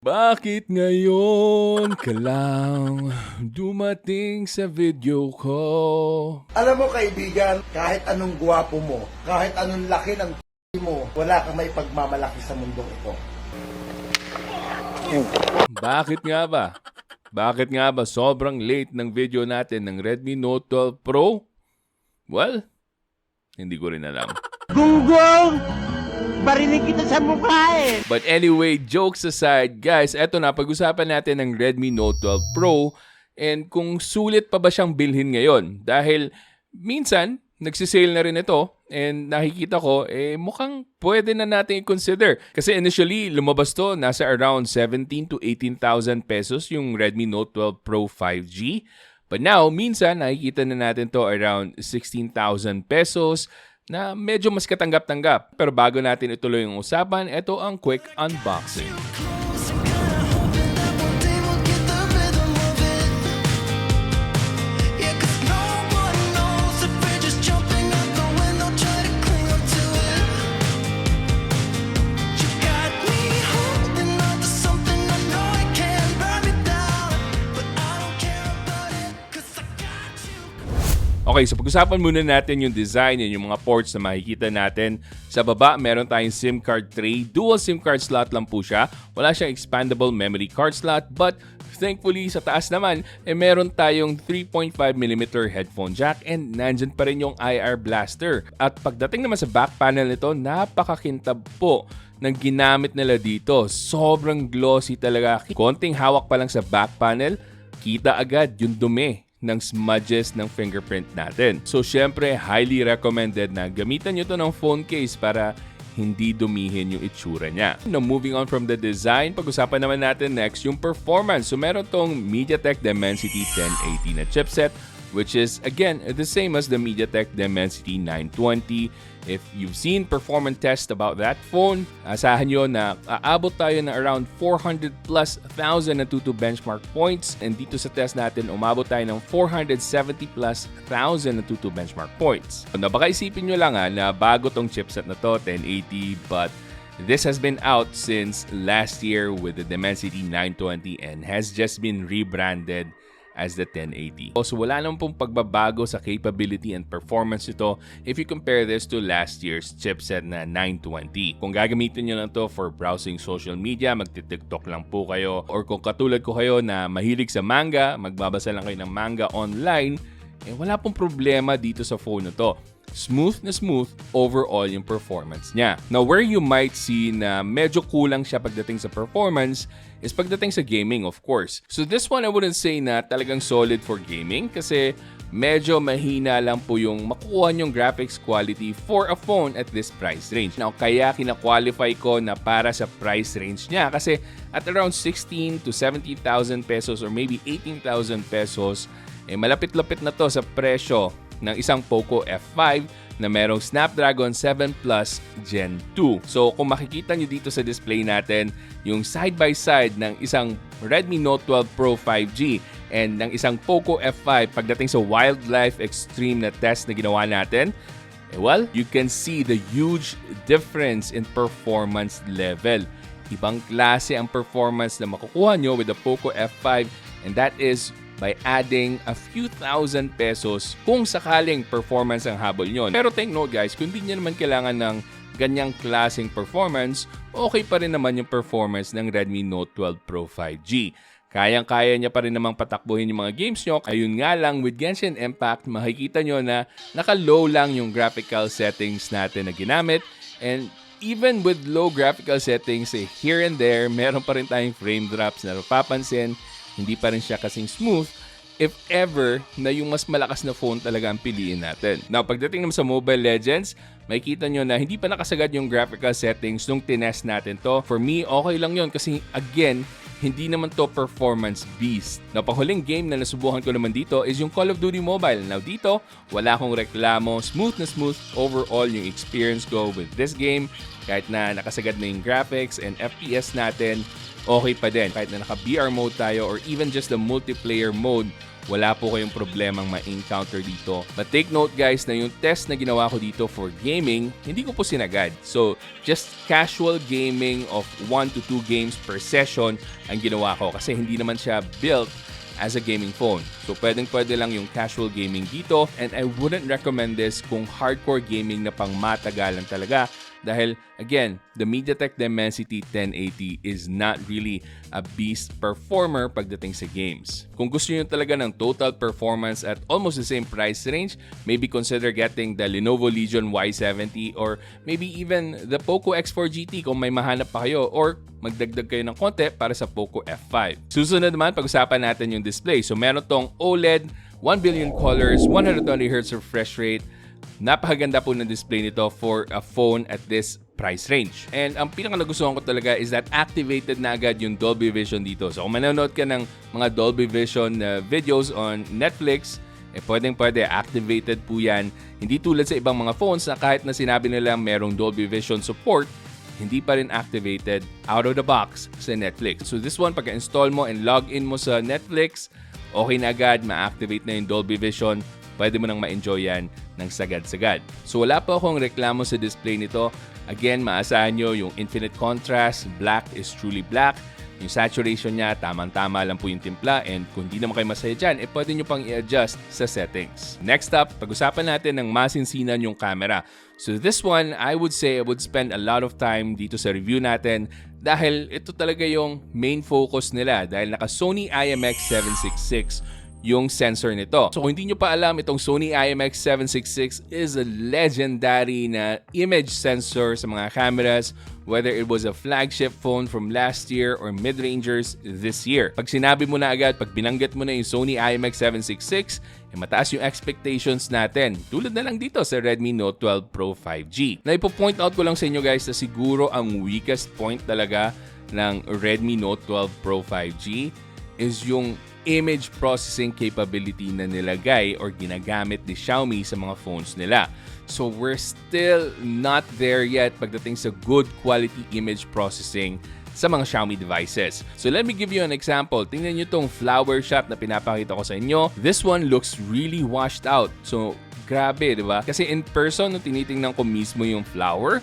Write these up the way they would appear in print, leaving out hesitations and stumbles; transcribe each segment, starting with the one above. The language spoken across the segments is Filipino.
Bakit ngayon ka lang dumating sa video ko? Alam mo kaibigan, kahit anong gwapo mo, kahit anong laki ng mo, wala kang may pagmamalaki sa mundong ito. Bakit nga ba? Bakit nga ba sobrang late ng video natin ng Redmi Note 12 Pro? Well, hindi ko rin alam. Gunggong! Barinig kita sa mukha eh! But anyway, jokes aside, guys, eto na, pag-usapan natin ng Redmi Note 12 Pro and kung sulit pa ba siyang bilhin ngayon. Dahil minsan, nagsisale na rin ito and nakikita ko, mukhang pwede na natin i-consider. Kasi initially, lumabas to, nasa around 17 to 18,000 pesos yung Redmi Note 12 Pro 5G. But now, minsan, nakikita na natin to around 16,000 pesos na medyo mas katanggap-tanggap. Pero bago natin ituloy yung usapan, ito ang quick unboxing. Okay, so pag-usapan muna natin yung design and yung mga ports na makikita natin. Sa baba, meron tayong SIM card tray. Dual SIM card slot lang po siya. Wala siyang expandable memory card slot. But thankfully, sa taas naman, meron tayong 3.5mm headphone jack and nandyan pa rin yung IR blaster. At pagdating naman sa back panel nito, napakakintab po ng ginamit nila dito. Sobrang glossy talaga. Konting hawak pa lang sa back panel, kita agad yung dumi ng smudges ng fingerprint natin. So, syempre, highly recommended na gamitan nyo to ng phone case para hindi dumihin yung itsura niya. Now, moving on from the design, pag-usapan naman natin next yung performance. So, meron tong MediaTek Dimensity 1080 na chipset, which is, again, the same as the MediaTek Dimensity 920. If you've seen performance test about that phone, asahan nyo na aabot tayo na around 400 plus thousand na Tutu benchmark points. And dito sa test natin, umabot tayo ng 470 plus thousand na Tutu benchmark points. Na baka isipin nyo lang na bago tong chipset na to, 1080, but this has been out since last year with the Dimensity 920 and has just been rebranded as the 1080. So wala naman pong pagbabago sa capability and performance nito if you compare this to last year's chipset na 920. Kung gagamitin nyo lang to for browsing social media, magti-TikTok lang po kayo, or kung katulad ko kayo na mahilig sa manga, magbabasa lang kayo ng manga online, wala pong problema dito sa phone na to. Smooth na smooth overall yung performance niya. Now, where you might see na medyo kulang siya pagdating sa performance is pagdating sa gaming, of course. So this one, I wouldn't say na talagang solid for gaming kasi medyo mahina lang po yung makukuha yung graphics quality for a phone at this price range. Now, kaya kina-qualify ko na para sa price range niya kasi at around 16 to 17,000 pesos or maybe 18,000 pesos, malapit-lapit na to sa presyo ng isang Poco F5 na merong Snapdragon 7 Plus Gen 2. So kung makikita nyo dito sa display natin, yung side-by-side ng isang Redmi Note 12 Pro 5G and ng isang Poco F5 pagdating sa wildlife extreme na test na ginawa natin, well, you can see the huge difference in performance level. Ibang klase ang performance na makukuha nyo with the Poco F5 and that is by adding a few thousand pesos kung sakaling performance ang habol nyo. Pero take note guys, kung di nyo naman kailangan ng ganyang klaseng performance, okay pa rin naman yung performance ng Redmi Note 12 Pro 5G. Kayang-kaya niya pa rin namang patakbuhin yung mga games nyo. Ayun nga lang, with Genshin Impact, makikita nyo na naka-low lang yung graphical settings natin na ginamit. And even with low graphical settings, here and there, meron pa rin tayong frame drops na napapansin. Hindi pa rin siya kasing smooth if ever na yung mas malakas na phone talaga ang piliin natin. Now, pagdating naman sa Mobile Legends, makikita nyo na hindi pa nakasagad yung graphical settings nung tinest natin to. For me, okay lang yon kasi again, hindi naman to performance beast. Now, panghuling game na nasubukan ko naman dito is yung Call of Duty Mobile. Now, dito, wala akong reklamo. Smooth na smooth overall yung experience ko with this game. Kahit na nakasagad na yung graphics and FPS natin, okay pa din. Kahit na naka-VR mode tayo or even just the multiplayer mode, wala po kayong problemang ma-encounter dito. But take note guys na yung test na ginawa ko dito for gaming, hindi ko po sinagad. So, just casual gaming of 1 to 2 games per session ang ginawa ko kasi hindi naman siya built as a gaming phone. So, pwede lang yung casual gaming dito and I wouldn't recommend this kung hardcore gaming na pang matagalan talaga dahil, again, the MediaTek Dimensity 1080 is not really a beast performer pagdating sa games. Kung gusto nyo talaga ng total performance at almost the same price range, maybe consider getting the Lenovo Legion Y70 or maybe even the Poco X4 GT kung may mahanap pa kayo or magdagdag kayo ng konti para sa Poco F5. Susunod naman, pag-usapan natin yung display. So meron tong OLED, 1 billion colors, 120Hz refresh rate. Napakaganda po ng display nito for a phone at this price range. And ang pinaka nagustuhan ko talaga is that activated na agad yung Dolby Vision dito. So kung manonood ka ng mga Dolby Vision videos on Netflix, pwede activated po yan. Hindi tulad sa ibang mga phones na kahit na sinabi nila merong Dolby Vision support, hindi pa rin activated out of the box sa Netflix. So this one, pagka-install mo and log in mo sa Netflix, okay na agad, ma-activate na yung Dolby Vision, pwede mo nang ma-enjoy yan ng sagad-sagad. So wala pa akong reklamo sa display nito. Again, maasahan nyo yung infinite contrast, black is truly black. Yung saturation niya, tamang-tama lang po yung timpla and kung di naman kayo masaya dyan, pwede nyo pang i-adjust sa settings. Next up, pag-usapan natin ng masinsinan yung camera. So this one, I would say I would spend a lot of time dito sa review natin dahil ito talaga yung main focus nila dahil naka Sony IMX 766 yung sensor nito. So kung hindi nyo pa alam, itong Sony IMX 766 is a legendary na image sensor sa mga cameras, whether it was a flagship phone from last year or mid-rangers this year. Pag sinabi mo na agad, pag binanggit mo na yung Sony IMX 766, mataas yung expectations natin. Tulad na lang dito sa Redmi Note 12 Pro 5G. Na ipo-point out ko lang sa inyo guys na siguro ang weakest point talaga ng Redmi Note 12 Pro 5G is yung image processing capability na nilagay or ginagamit ni Xiaomi sa mga phones nila. So we're still not there yet pagdating sa good quality image processing sa mga Xiaomi devices. So let me give you an example. Tingnan nyo tong flower shot na pinapakita ko sa inyo. This one looks really washed out. So grabe, di ba? Kasi in person, nung tinitingnan ko mismo yung flower,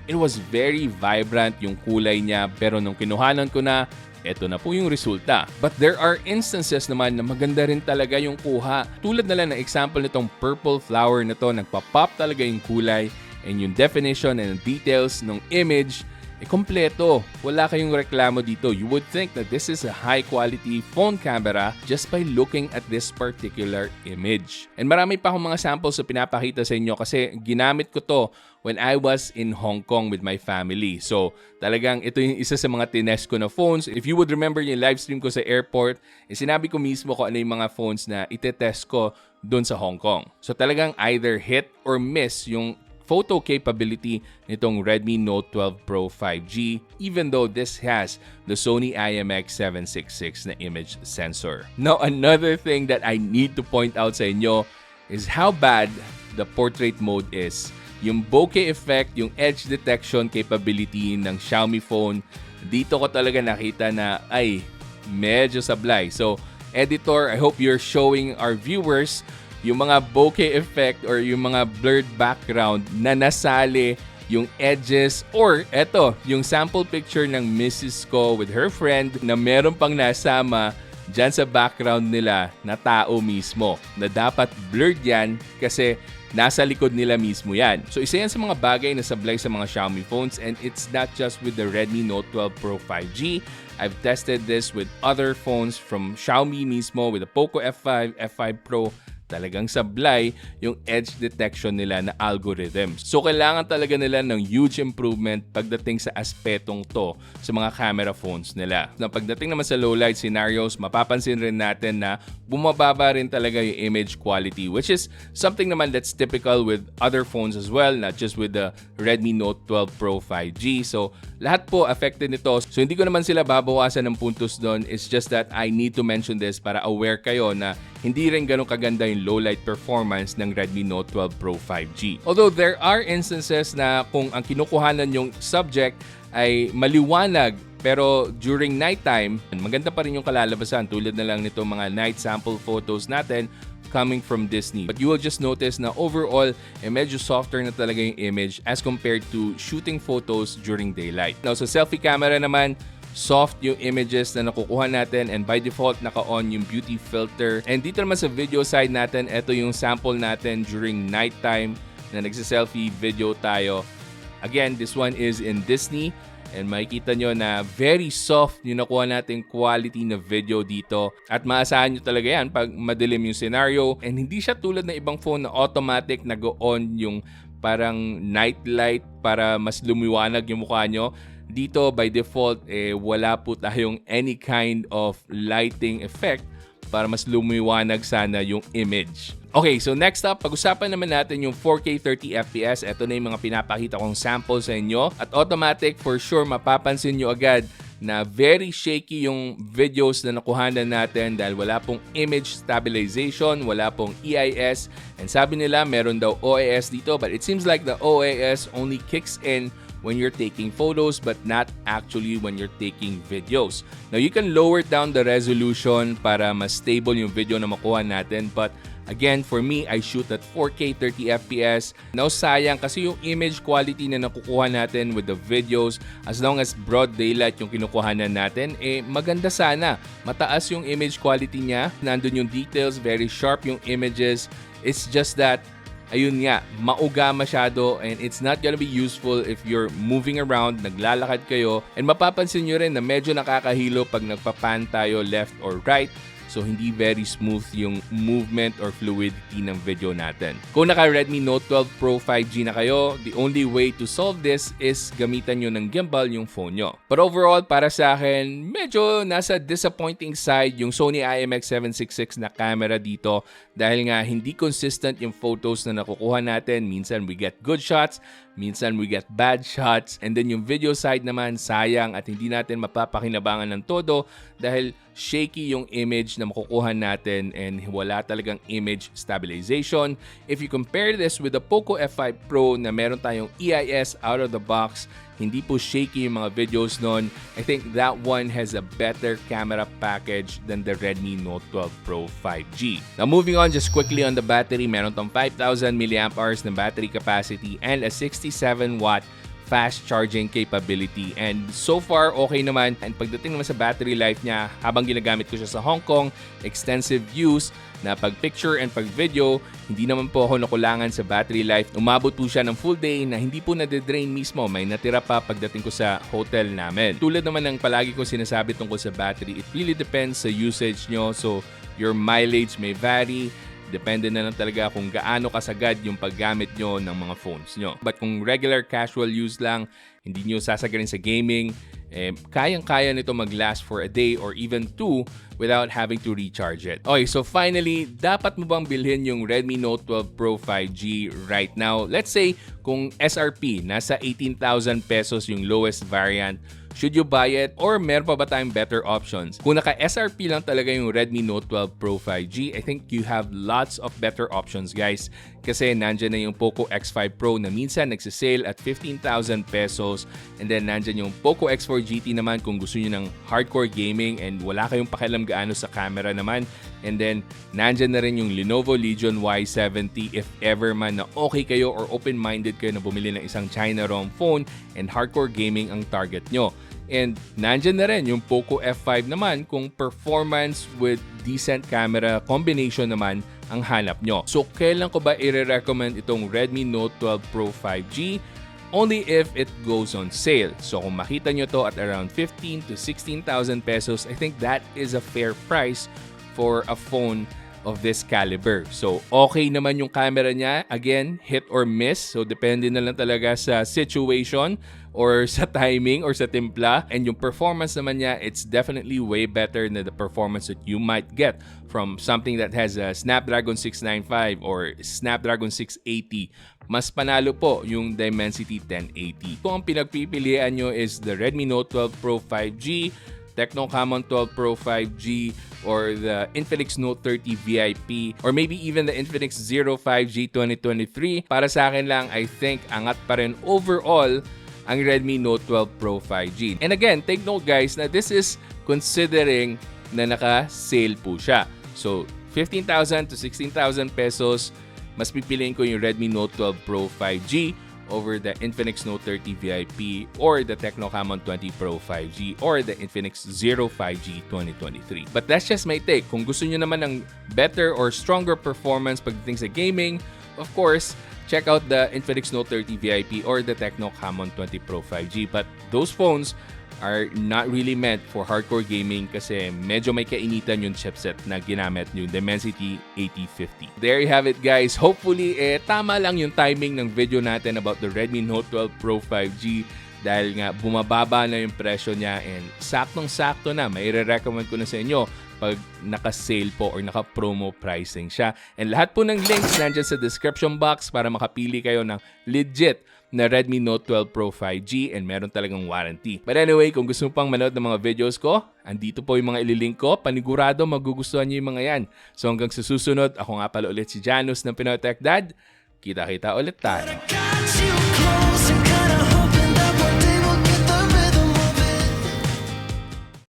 it was very vibrant yung kulay niya. Pero nung kinuhanan ko na, eto na po yung resulta. But there are instances naman na maganda rin talaga yung kuha. Tulad na lang ng example nitong purple flower na to, nagpa-pop talaga yung kulay and yung definition and details ng image, kompleto. Wala kayong reklamo dito. You would think that this is a high-quality phone camera just by looking at this particular image. And marami pa akong mga samples na pinapakita sa inyo kasi ginamit ko to when I was in Hong Kong with my family. So, talagang ito yung isa sa mga tinest ko na phones. If you would remember yung live stream ko sa airport, sinabi ko mismo kung ano yung mga phones na itetest ko dun sa Hong Kong. So, talagang either hit or miss yung photo capability nitong Redmi Note 12 Pro 5G even though this has the Sony IMX 766 na image sensor. Now, another thing that I need to point out sa inyo is how bad the portrait mode is. Yung bokeh effect, yung edge detection capability ng Xiaomi phone, dito ko talaga nakita na ay medyo sablay. So, editor, I hope you're showing our viewers yung mga bokeh effect or yung mga blurred background na nasali yung edges or eto, yung sample picture ng Mrs. ko with her friend na meron pang nasama dyan sa background nila na tao mismo na dapat blurred yan kasi nasa likod nila mismo yan. So isa yan sa mga bagay na sablay sa mga Xiaomi phones and it's not just with the Redmi Note 12 Pro 5G. I've tested this with other phones from Xiaomi mismo with the Poco F5, F5 Pro. Talagang sablay yung edge detection nila na algorithm. So kailangan talaga nila ng huge improvement pagdating sa aspetong to sa mga camera phones nila. Na pagdating naman sa low light scenarios, mapapansin rin natin na bumababa rin talaga yung image quality, which is something naman that's typical with other phones as well, not just with the Redmi Note 12 Pro 5G. So lahat po affected nito. So hindi ko naman sila babawasan ng puntos doon. It's just that I need to mention this para aware kayo na hindi rin ganun kaganda yung low light performance ng Redmi Note 12 Pro 5G. Although there are instances na kung ang kinukuhanan yung subject ay maliwanag Pero during nighttime, maganda pa rin yung kalalabasan tulad na lang nito mga night sample photos natin coming from Disney. But you will just notice na overall, medyo softer na talaga yung image as compared to shooting photos during daylight. Now, sa selfie camera naman, soft yung images na nakukuha natin and by default, naka-on yung beauty filter. And dito naman sa video side natin, ito yung sample natin during nighttime na nagsiselfie video tayo. Again, this one is in Disney. And makikita nyo na very soft yung nakuha nating quality na video dito. At maasahan nyo talaga yan pag madilim yung scenario. And hindi siya tulad ng ibang phone na automatic nag-on yung parang night light para mas lumiwanag yung mukha nyo. Dito, by default, wala po tayong any kind of lighting effect para mas lumiwanag sana yung image. Okay, so next up, pag-usapan naman natin yung 4K 30fps. Ito na yung mga pinapakita kong sample sa inyo. At automatic, for sure, mapapansin nyo agad na very shaky yung videos na nakuhanan natin dahil wala pong image stabilization, wala pong EIS. And sabi nila, meron daw OIS dito, but it seems like the OIS only kicks in when you're taking photos but not actually when you're taking videos. Now, you can lower down the resolution para mas stable yung video na makuha natin, but again, for me, I shoot at 4K 30fps. Now, sayang kasi yung image quality na nakukuha natin with the videos, as long as broad daylight yung kinukuhanan natin, maganda sana. Mataas yung image quality niya. Nandun yung details, very sharp yung images. It's just that, ayun nga, mauga masyado and it's not gonna be useful if you're moving around, naglalakad kayo. And mapapansin nyo rin na medyo nakakahilo pag nagpapan tayo left or right. So, hindi very smooth yung movement or fluidity ng video natin. Kung naka Redmi Note 12 Pro 5G na kayo, the only way to solve this is gamitan nyo ng gimbal yung phone nyo. But overall, para sa akin, medyo nasa disappointing side yung Sony IMX 766 na camera dito dahil nga hindi consistent yung photos na nakukuha natin. Minsan we get good shots, minsan we get bad shots, and then yung video side naman sayang at hindi natin mapapakinabangan ng todo dahil shaky yung image na makukuha natin and wala talagang image stabilization. If you compare this with the Poco F5 Pro na meron tayong EIS out of the box, hindi po shaky yung mga videos nun. I think that one has a better camera package than the Redmi Note 12 Pro 5G. Now moving on just quickly on the battery, meron tong 5,000 mAh na battery capacity and a 67-watt fast charging capability. And so far, okay naman. And pagdating naman sa battery life niya, habang ginagamit ko siya sa Hong Kong, extensive use na pag picture and pag video, hindi naman po ako nakulangan sa battery life. Umabot po siya ng full day na hindi po nade-drain mismo. May natira pa pagdating ko sa hotel namin. Tulad naman ng palagi ko sinasabi tungkol sa battery, it really depends sa usage nyo. So, your mileage may vary. Depende na lang talaga kung gaano kasagad yung paggamit nyo ng mga phones nyo. But kung regular casual use lang, hindi nyo sasagarin sa gaming, kayang-kaya nito mag-last for a day or even two without having to recharge it. Okay, so finally, dapat mo bang bilhin yung Redmi Note 12 Pro 5G right now? Let's say kung SRP, nasa 18,000 pesos yung lowest variant, should you buy it or meron pa ba tayong better options? Kung naka-SRP lang talaga yung Redmi Note 12 Pro 5G, I think you have lots of better options, guys. Kasi nandyan na yung Poco X5 Pro na minsan nagsisale at 15,000 pesos. And then nandyan yung Poco X4 GT naman kung gusto nyo ng hardcore gaming and wala kayong pakialam gaano sa camera naman. And then nandyan na rin yung Lenovo Legion Y70 if ever man na okay kayo or open-minded kayo na bumili ng isang China ROM phone and hardcore gaming ang target nyo. And nandyan na rin yung Poco F5 naman kung performance with decent camera combination naman ang hanap nyo. So kailan ko ba i-recommend itong Redmi Note 12 Pro 5G? Only if it goes on sale. So kung makita nyo to at around 15 to 16,000 pesos, I think that is a fair price for a phone of this caliber. So, okay naman yung camera niya. Again, hit or miss. So, depende na lang talaga sa situation or sa timing or sa timpla. And yung performance naman niya, it's definitely way better than the performance that you might get from something that has a Snapdragon 695 or Snapdragon 680. Mas panalo po yung Dimensity 1080. Kung ang pinagpipilian nyo is the Redmi Note 12 Pro 5G, Tecno Camon 12 Pro 5G, or the Infinix Note 30 VIP, or maybe even the Infinix Zero 5G 2023. Para sa akin lang, I think angat pa rin overall ang Redmi Note 12 Pro 5G. And again, take note guys na this is considering na naka-sale po siya. So, 15,000 to 16,000 pesos, mas pipiliin ko yung Redmi Note 12 Pro 5G over the Infinix Note 30 VIP or the Tecno Camon 20 Pro 5G or the Infinix Zero 5G 2023. But that's just my take. Kung gusto nyo naman ng better or stronger performance pagdating sa gaming, of course, check out the Infinix Note 30 VIP or the Tecno Camon 20 Pro 5G. But those phones are not really meant for hardcore gaming kasi medyo may kainitan yung chipset na ginamit yung Dimensity 8050. There you have it guys. Hopefully, tama lang yung timing ng video natin about the Redmi Note 12 Pro 5G dahil nga bumababa na yung presyo niya and saktong-sakto na. May recommend ko na sa inyo pag naka-sale po or naka-promo pricing siya. And lahat po ng links nandyan sa description box para makapili kayo ng legit na Redmi Note 12 Pro 5G and meron talagang warranty. But anyway, kung gusto mo pang manood ng mga videos ko, andito po yung mga ililink ko. Panigurado magugustuhan niyo yung mga yan. So hanggang sa susunod, ako nga pala ulit si Janus ng Pinoy Techdad. Kita-kita ulit tayo.